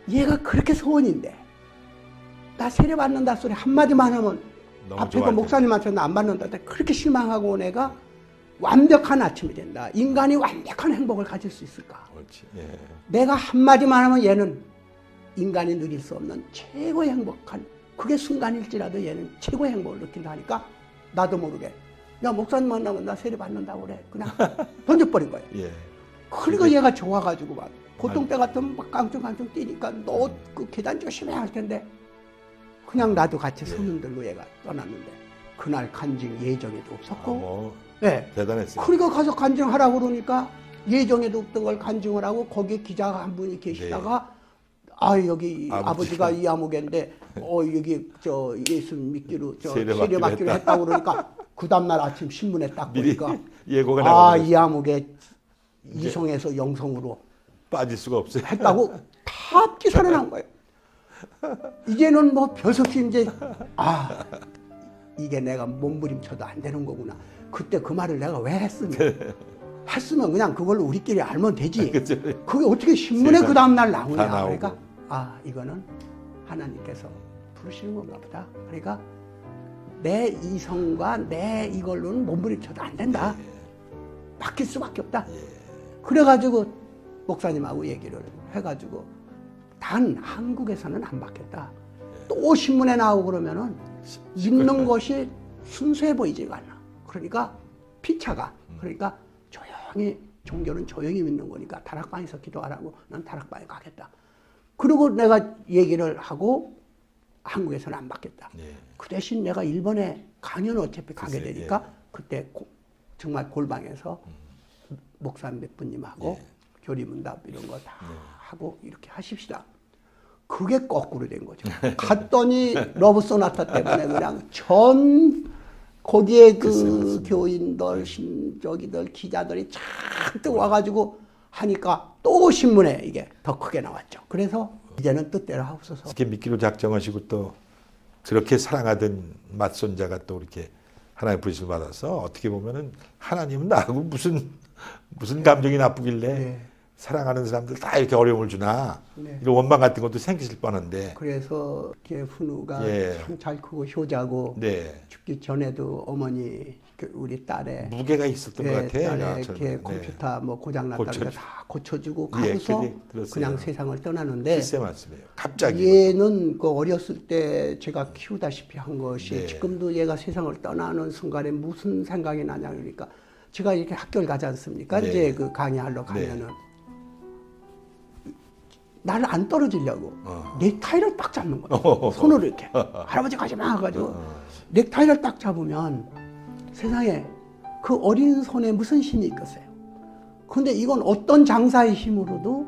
얘가 그렇게 소원인데 나 세례 받는다 소리 한마디만 하면 앞에서 목사님한테는 안 받는다 그렇게 실망하고 온 애가 완벽한 아침이 된다. 인간이 완벽한 행복을 가질 수 있을까? 옳지. 예. 내가 한마디만 하면 얘는 인간이 누릴 수 없는 최고의 행복한 그게 순간일지라도 얘는 최고의 행복을 느낀다 하니까 나도 모르게 야 목사님 만나면 나 세례 받는다고 그래. 그냥 던져버린 거예요. 예. 그리고 얘가 좋아가지고 막 보통 때 같으면 막 깡충깡충 뛰니까 너 그 계단 조심해야 할 텐데 그냥 나도 같이 손흔들고 얘가 떠났는데 그날 간증 예정에도 없었고 네. 대단했어요. 그러니까 가서 간증하라고 그러니까 예정에도 없던 걸 간증을 하고 거기에 기자가 한 분이 계시다가 여기 아버지가 이 아무개인데 여기 예수 믿기로 세례 받기로 했다고 그러니까 그 다음날 아침 신문에 딱 보니까 예고가 나오고 이 아무개 이성에서 영성으로 빠질 수가 없어요. 했다고 다 기사를 난 거예요. 이제는 뭐 별석시 이제 이게 내가 몸부림쳐도 안 되는 거구나. 그때 그 말을 내가 왜 했으면 그냥 그걸로 우리끼리 알면 되지. 그게 어떻게 신문에 그 다음날 나오냐. 그러니까 이거는 하나님께서 부르시는 건가 보다. 그러니까 내 이성과 내 이걸로는 몸부림쳐도 안 된다. 바뀔 수밖에 없다. 그래가지고 목사님하고 얘기를 해가지고 단 한국에서는 안 바뀌었다. 또 신문에 나오고 그러면은 믿는 것이 순수해 보이지가 않아. 그러니까 피차가 그러니까 조용히 종교는 조용히 믿는 거니까 다락방에서 기도하라고 난 다락방에 가겠다. 그리고 내가 얘기를 하고 한국에서는 안 받겠다. 예. 그 대신 내가 일본에 강연 어차피 가게 글쎄, 되니까 예. 그때 정말 골방에서 목사 몇 분님하고 예. 교리문답 이런 거 다 예. 하고 이렇게 하십시다. 그게 거꾸로 된 거죠. 갔더니 러브 소나타 때문에 그냥 거기에 그 글쎄요. 교인들, 저기들, 기자들이 잔뜩 와가지고 하니까 또 신문에 이게 더 크게 나왔죠. 그래서 이제는 뜻대로 하옵소서. 이렇게 미끼로 작정하시고 또 그렇게 사랑하던 맞손자가 또 이렇게 하나님의 부르심을 받아서 어떻게 보면은 하나님은 나하고 무슨 감정이 나쁘길래 네. 사랑하는 사람들 다 이렇게 어려움을 주나 네. 이런 원망 같은 것도 생기실 뻔한데 그래서 이렇게 훈우가 예. 참 잘 크고 효자고 네. 죽기 전에도 어머니 우리 딸의 무게가 있었던 것 같아요. 딸의 저는. 이렇게 네. 컴퓨터 뭐 고장 났다니까 고쳐주- 다 고쳐주고 예, 가고서 그게 들었어요. 그냥 세상을 떠나는데 글쎄 말씀이에요. 갑자기 얘는 그 어렸을 때 제가 키우다시피 한 것이 네. 지금도 얘가 세상을 떠나는 순간에 무슨 생각이 나냐 그러니까 제가 이렇게 학교를 가지 않습니까? 네. 이제 그 강의하러 가면은 나를 안 떨어지려고 넥타이를 딱 잡는 거예요. 손으로 이렇게 할아버지 가지 마 가지고 넥타이를 딱 잡으면 세상에 그 어린 손에 무슨 힘이 있겠어요. 근데 이건 어떤 장사의 힘으로도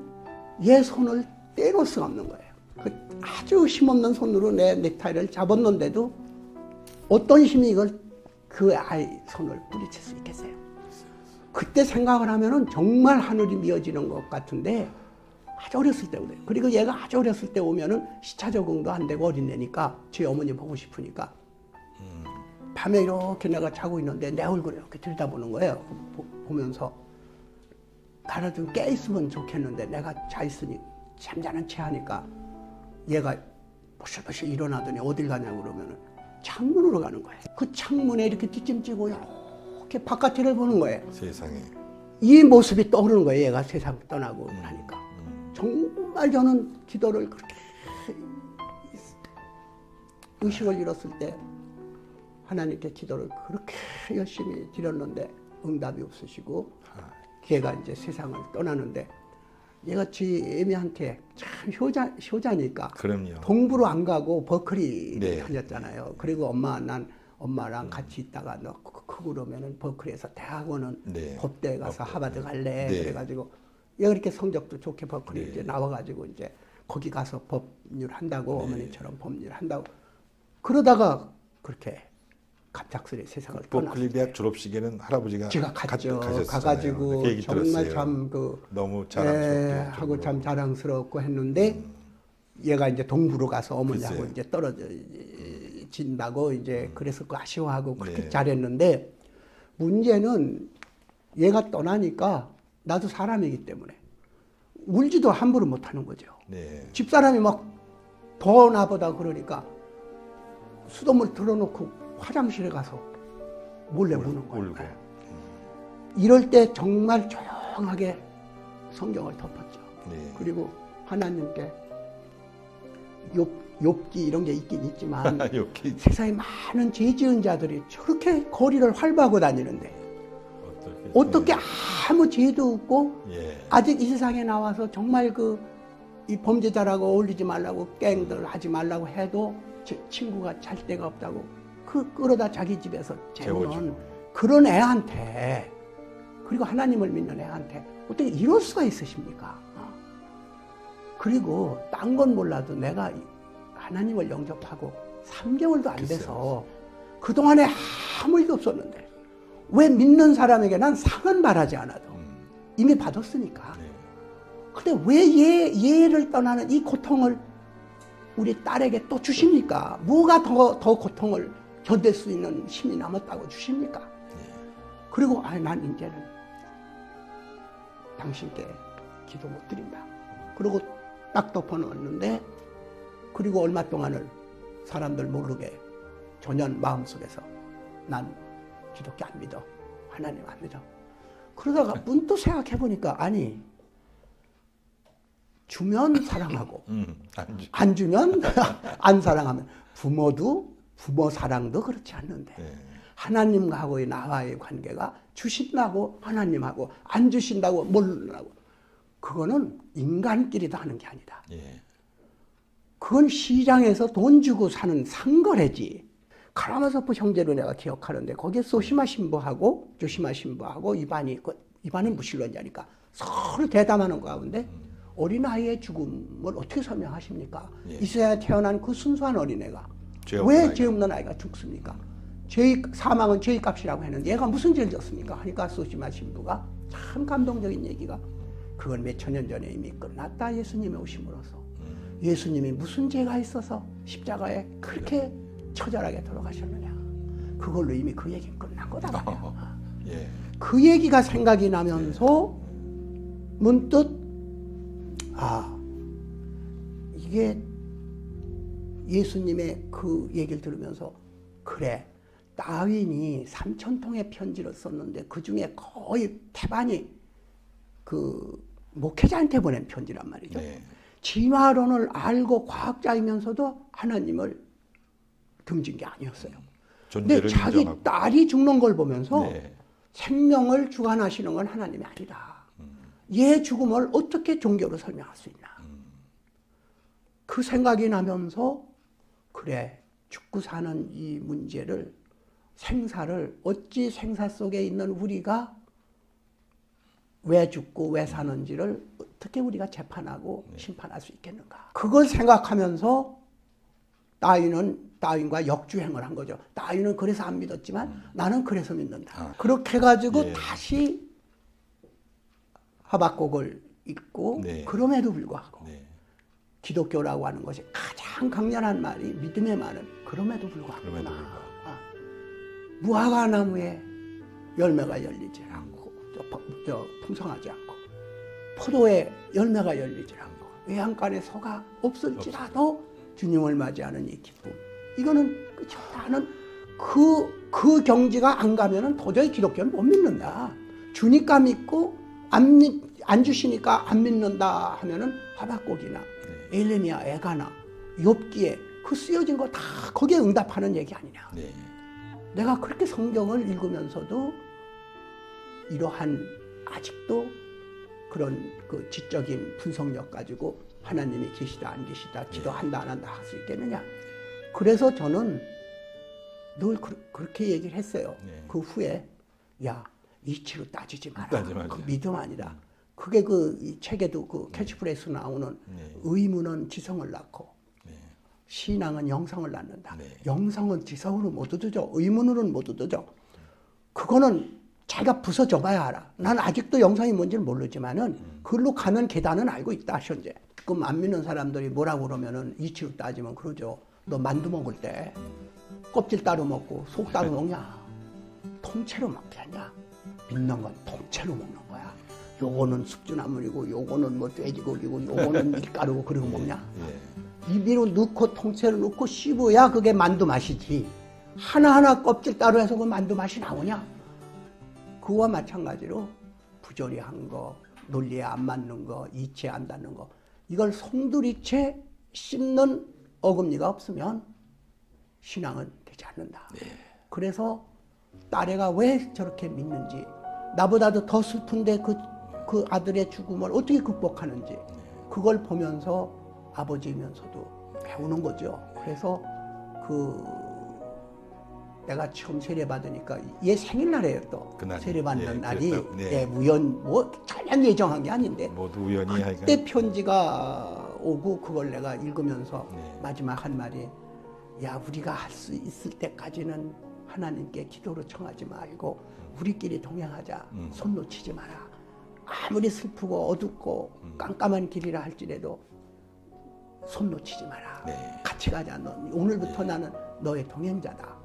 얘 손을 떼놓을 수가 없는 거예요. 그 아주 힘없는 손으로 내 넥타이를 잡았는데도 어떤 힘이 이걸 그 아이 손을 뿌리칠 수 있겠어요. 그때 생각을 하면은 정말 하늘이 미어지는 것 같은데 아주 어렸을 때 오래요. 그리고 얘가 아주 어렸을 때 오면은 시차 적응도 안 되고 어린애니까 제 어머니 보고 싶으니까 밤에 이렇게 내가 자고 있는데 내 얼굴을 이렇게 들여다보는 거예요. 보면서 나를 좀 깨 있으면 좋겠는데 내가 자 있으니 잠자는 채 하니까 얘가 벌써 일어나더니 어딜 가냐고 그러면은 창문으로 가는 거예요. 그 창문에 이렇게 뒷짐지고 이렇게 바깥을 보는 거예요. 세상에. 이 모습이 떠오르는 거예요. 얘가 세상 떠나고 나니까. 정말 저는 기도를 그렇게 의식을 잃었을 때 하나님께 기도를 그렇게 열심히 드렸는데 응답이 없으시고 걔가 이제 세상을 떠나는데 얘가 지 애미한테 참 효자니까 그럼요. 동부로 안 가고 버클리 네. 다녔잖아요. 그리고 난 엄마랑 같이 있다가 너 크고 그러면은 버클리에서 대학원은 네. 법대에 가서 하버드 갈래 네. 그래가지고 얘가 이렇게 성적도 좋게 버클리 네. 이제 나와가지고 이제 거기 가서 법률 한다고 네. 어머니처럼 법률 한다고 그러다가 그렇게 갑작스레 세상을 버클리 떠났어요. 대학 졸업식에는 할아버지가 제가 갔죠. 가셨잖아요. 가가지고 그 얘기 정말 들었어요. 참 그 너무 자랑스럽게 하고 참 자랑스럽고 했는데 얘가 이제 동부로 가서 어머니하고 글쎄요. 이제 떨어진다고 이제 그래서 그 아쉬워하고 그렇게 네. 잘했는데 문제는 얘가 떠나니까 나도 사람이기 때문에 울지도 함부로 못하는 거죠. 네. 집사람이 막 더 나보다 그러니까 수돗물 틀어놓고 화장실에 가서 몰래 우는 거예요. 울고. 이럴 때 정말 조용하게 성경을 덮었죠. 네. 그리고 하나님께 욥기 이런 게 있긴 있지만 여기 세상에 많은 죄 지은 자들이 저렇게 거리를 활보하고 다니는데 어떻게 아무 죄도 없고 예. 아직 이 세상에 나와서 정말 이 범죄자라고 어울리지 말라고 갱들 하지 말라고 해도 제 친구가 잘 데가 없다고 끌어다 자기 집에서 재우는 재워주고. 그런 애한테 그리고 하나님을 믿는 애한테 어떻게 이럴 수가 있으십니까? 그리고 딴 건 몰라도 내가 하나님을 영접하고 3개월도 안 돼서 그동안에 아무 일도 없었는데 왜 믿는 사람에게 난 상은 바라지 않아도 이미 받았으니까. 네. 근데 왜 얘를 떠나는 이 고통을 우리 딸에게 또 주십니까? 뭐가 더 고통을 견딜 수 있는 힘이 남았다고 주십니까? 그리고 난 이제는 당신께 기도 못 드린다. 그리고 딱 덮어놓았는데 그리고 얼마 동안을 사람들 모르게 전혀 마음속에서 난 기독교 안 믿어. 하나님 안 믿어. 그러다가 문득 생각해보니까 아니 주면 사랑하고 안 주면 안 사랑하면 부모 사랑도 그렇지 않는데 네. 하나님하고의 나와의 관계가 주신다고 하나님하고 안 주신다고 모르라고 그거는 인간끼리도 하는 게 아니다. 예. 그건 시장에서 돈 주고 사는 상거래지. 카라마소프 형제로 내가 기억하는데 거기에 소시마 신부하고 조시마 신부하고 이반은 무신론자니까 서로 대담하는 가운데 어린아이의 죽음을 어떻게 설명하십니까? 예. 이스라엘에 태어난 그 순수한 어린애가 왜 죄 없는 아이가 죽습니까? 사망은 죄의 값이라고 했는데 얘가 무슨 죄를 졌습니까? 하니까 소시마 신부가 참 감동적인 얘기가 그건 몇천 년 전에 이미 끝났다. 예수님의 오심으로써. 예수님이 무슨 죄가 있어서 십자가에 그렇게 처절하게 돌아가셨느냐. 그걸로 이미 그 얘기는 끝난 거다 말이야. 예. 그 얘기가 생각이 나면서 문득 이게 예수님의 그 얘기를 들으면서 그래 다윈이 3,000통의 편지를 썼는데 그중에 거의 태반이 그 목회자한테 보낸 편지란 말이죠. 네. 진화론을 알고 과학자이면서도 하나님을 등진 게 아니었어요. 근데 자기 인정하고. 딸이 죽는 걸 보면서 네. 생명을 주관하시는 건 하나님이 아니다. 얘 죽음을 어떻게 종교로 설명할 수 있나. 그 생각이 나면서 그래 죽고 사는 이 문제를 생사를 어찌 생사 속에 있는 우리가 왜 죽고 왜 사는지를 어떻게 우리가 재판하고 심판할 수 있겠는가. 그걸 생각하면서 다윈과 역주행을 한 거죠. 다윈은 그래서 안 믿었지만 나는 그래서 믿는다. 그렇게 해가지고 예. 다시 하박국을 읽고 네. 그럼에도 불구하고 네. 기독교라고 하는 것이 가장 강렬한 말이 믿음의 말은 그럼에도 불구하고 그럼에도 불구하고. 무화과 나무에 열매가 열리지 않고 풍성하지 않고 포도에 열매가 열리지 않고 외양간에 소가 없을지라도 주님을 맞이하는 이 기쁨, 이거는 끝이 없다 하는 그 경지가 안 가면은 도저히 기독교는 못 믿는다. 주니까 믿고 안 주시니까 안 믿는다 하면은 하박국이나 에레미야, 에가나, 욥기에 그 쓰여진 거 다 거기에 응답하는 얘기 아니냐. 네. 내가 그렇게 성경을 읽으면서도 이러한 아직도 그런 그 지적인 분석력 가지고 하나님이 계시다 안 계시다 기도한다 안 한다 할 수 있겠느냐. 그래서 저는 늘 그렇게 얘기를 했어요. 네. 그 후에 야 이치로 따지지 마라. 그 믿음 아니라. 그게 이 책에도 그 캐치프레이스 나오는 의문은 지성을 낳고 신앙은 영성을 낳는다. 네. 영성은 지성으로 못 얻어져. 의문으로는 못 얻어져. 그거는 자기가 부서져 봐야 알아. 난 아직도 영성이 뭔지는 모르지만은 그걸로 가는 계단은 알고 있다, 현재. 그럼 안 믿는 사람들이 뭐라고 그러면은 이치로 따지면 그러죠. 너 만두 먹을 때 껍질 따로 먹고 속 따로 먹냐? 통째로 먹게 하냐? 믿는 건 통째로 먹는 거야. 요거는 숙주나물이고 요거는 뭐 돼지고기고 요거는 밀가루고 그러고 먹냐? 입으로 넣고 통째로 넣고 씹어야 그게 만두 맛이지. 하나하나 껍질 따로 해서 그 만두 맛이 나오냐? 그와 마찬가지로 부조리한 거, 논리에 안 맞는 거, 이치에 안 닿는 거, 이걸 송두리째 씹는 어금니가 없으면 신앙은 되지 않는다. 그래서 딸애가 왜 저렇게 믿는지, 나보다도 더 슬픈데 그 아들의 죽음을 어떻게 극복하는지 그걸 보면서 아버지이면서도 배우는 거죠. 그래서 내가 처음 세례받으니까 얘 생일날이에요. 또 그날이. 세례받는 날이 네. 우연 전혀 예정한 게 아닌데 모두 우연히 그때 편지가 오고 그걸 내가 읽으면서 네. 마지막 한 말이 야 우리가 할 수 있을 때까지는 하나님께 기도로 청하지 말고 우리끼리 동행하자. 손 놓치지 마라. 아무리 슬프고 어둡고 깜깜한 길이라 할지라도 손 놓치지 마라. 네. 같이 가자. 오늘부터 나는 너의 동행자다.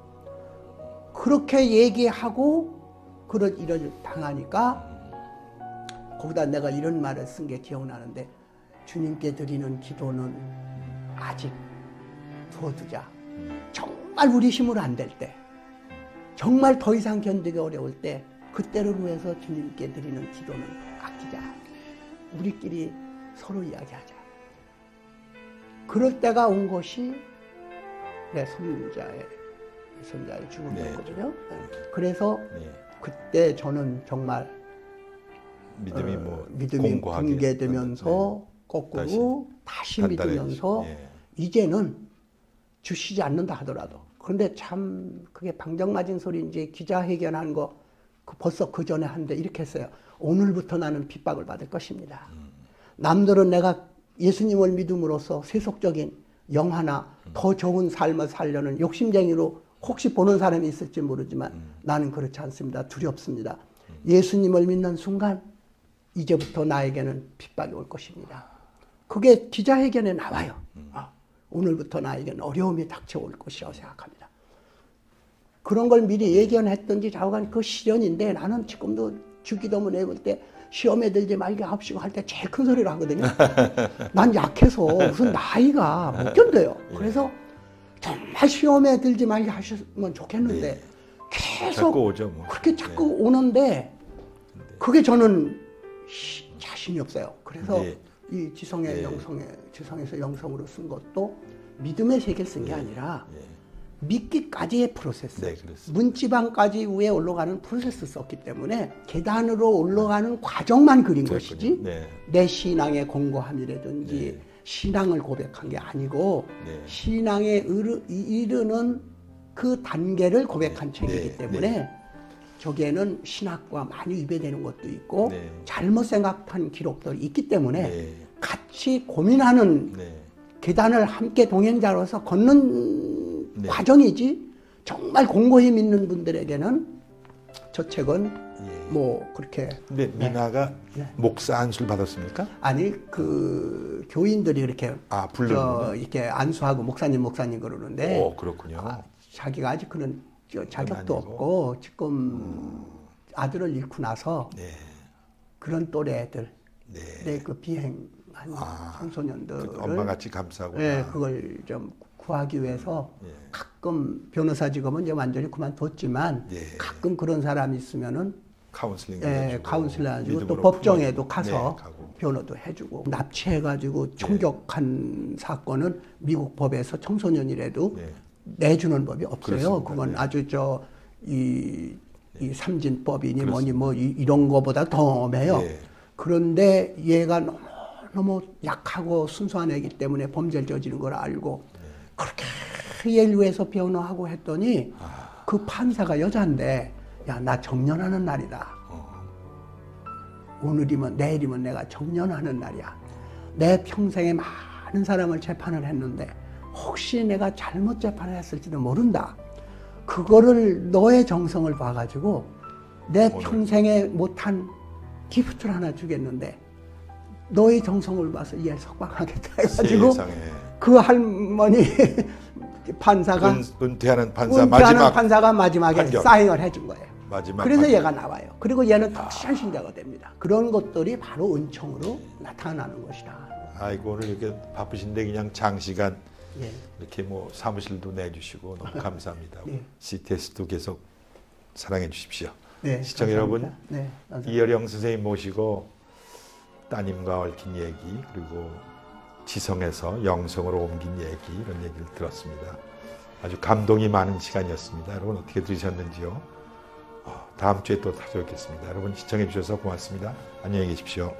그렇게 얘기하고 그런 일을 당하니까 거기다 내가 이런 말을 쓴 게 기억나는데 주님께 드리는 기도는 아직 두어두자. 정말 우리 힘으로 안 될 때, 정말 더 이상 견디기 어려울 때 그때를 위해서 주님께 드리는 기도는 아끼자. 우리끼리 서로 이야기하자. 그럴 때가 온 것이 내 손자의 죽음이었거든요. 그래서 그때 저는 정말 믿음이 믿음이 붕괴되면서 거꾸로 다시 믿으면서 이제는 주시지 않는다 하더라도. 그런데 참 그게 방정맞은 소리인지 기자회견한 거 벌써 그 전에 한데 이렇게 했어요. 오늘부터 나는 핍박을 받을 것입니다. 남들은 내가 예수님을 믿음으로써 세속적인 영화나 더 좋은 삶을 살려는 욕심쟁이로 혹시 보는 사람이 있을지 모르지만 나는 그렇지 않습니다. 두렵습니다. 예수님을 믿는 순간 이제부터 나에게는 핍박이 올 것입니다. 그게 기자회견에 나와요. 오늘부터 나에게는 어려움이 닥쳐올 것이라고 생각합니다. 그런 걸 미리 예견했던지 좌우간 그 시련인데 나는 지금도 주기도문 해볼 때 시험에 들지 말게 합시고 할 때 제일 큰 소리를 하거든요. 난 약해서 무슨 나이가 못 견뎌요. 그래서 정말 시험에 들지 말게 하셨으면 좋겠는데 계속 자꾸 오죠, 뭐. 그렇게 자꾸 오는데 그게 저는 자신이 없어요. 그래서 이 지성의 지성에서 영성으로 쓴 것도 믿음의 세계를 쓴 게 아니라 믿기까지의 프로세스, 문지방까지 위에 올라가는 프로세스 썼기 때문에 계단으로 올라가는 과정만 그린 것이지 내 신앙의 공고함이라든지 신앙을 고백한 게 아니고 신앙에 이르는 그 단계를 고백한 책이기 때문에 저기에는 신학과 많이 위배되는 것도 있고 잘못 생각한 기록들이 있기 때문에 같이 고민하는 계단을 함께 동행자로서 걷는 과정이지 정말 공고히 믿는 분들에게는 저 책은 뭐 그렇게. 근데 미나가 목사 안수를 받았습니까? 아니 그 교인들이 이렇게 이렇게 안수하고 목사님 그러는데. 오, 그렇군요. 자기가 아직 그런 자격도 없고 지금 아들을 잃고 나서 그런 또래 애들 그 비행한 청소년들을 엄마같이 감싸고 그걸 좀 구하기 위해서 가끔 변호사 직업은 이제 완전히 그만뒀지만 가끔 그런 사람이 있으면은 카운슬링 해주고 또 법정에도 가서 변호도 해주고 납치해가지고 총격한 사건은 미국 법에서 청소년이라도 내주는 법이 없어요. 그건 아주 이 삼진법이니 뭐니 이런 거보다 더 엄해요. 그런데 얘가 너무 약하고 순수한 애기 때문에 범죄를 저지른 걸 알고 그렇게 얘를 위해서 변호하고 했더니 그 판사가 여잔데 야, 나 정년하는 날이다. 오늘이면 내일이면 내가 정년하는 날이야. 내 평생에 많은 사람을 재판을 했는데 혹시 내가 잘못 재판을 했을지도 모른다. 그거를 너의 정성을 봐가지고 내 평생에 못한 기프트를 하나 주겠는데 너의 정성을 봐서 얘 석방하겠다 해가지고 그 할머니 판사가 은퇴하는 판사가 마지막에 판결. 사인을 해준 거예요. 그래서 판결. 얘가 나와요. 그리고 얘는 확실한 신자가 됩니다. 그런 것들이 바로 은총으로 나타나는 것이다. 아이고 오늘 이렇게 바쁘신데 그냥 장시간 이렇게 뭐 사무실도 내주시고 너무 감사합니다. CTS도 계속 사랑해 주십시오. 시청자 여러분, 이어령 선생님 모시고 따님과 얽힌 얘기 그리고 지성에서 영성으로 옮긴 얘기 이런 얘기를 들었습니다. 아주 감동이 많은 시간이었습니다. 여러분 어떻게 들으셨는지요? 다음 주에 또 찾아뵙겠습니다. 여러분 시청해 주셔서 고맙습니다. 안녕히 계십시오.